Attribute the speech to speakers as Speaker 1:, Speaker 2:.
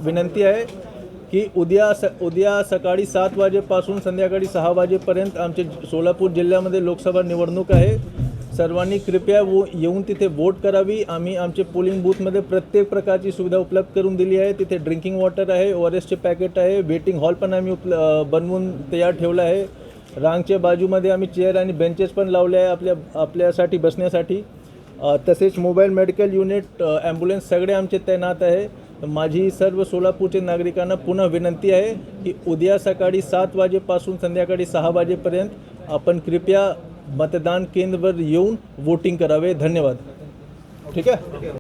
Speaker 1: विनंती आहे की उद्या सकाळी 7 वाजेपासून संध्याकाळी 6 वाजेपर्यंत आमचे सोलापूर जिल्ह्यामध्ये लोकसभा निवडणूक आहे। सर्वांनी कृपया येऊन तिथे वोट करावी। आम्ही आमचे पोलिंग बूथमध्ये प्रत्येक प्रकारची सुविधा उपलब्ध करून दिली आहे। तिथे ड्रिंकिंग वॉटर आहे, ORSचे पॅकेट आहे, वेटिंग हॉल पण आम्ही बनवून तयार ठेवला आहे। रांगच्या बाजूमध्ये आम्ही चेअर आणि बेंचेस पण लावले आहे आपल्यासाठी बसण्यासाठी। तसेच मोबाईल मेडिकल युनिट, ॲम्ब्युलन्स सगळे आमचे तैनात आहे। माझी सर्व सोलापूरच्या नागरिकांना पुन्हा विनंती आहे की उद्या सकाळी 7 वाजेपासून संध्याकाळी 6 वाजेपर्यंत आपण कृपया मतदान केंद्रावर येऊन वोटिंग करावे। धन्यवाद। ठीक आहे।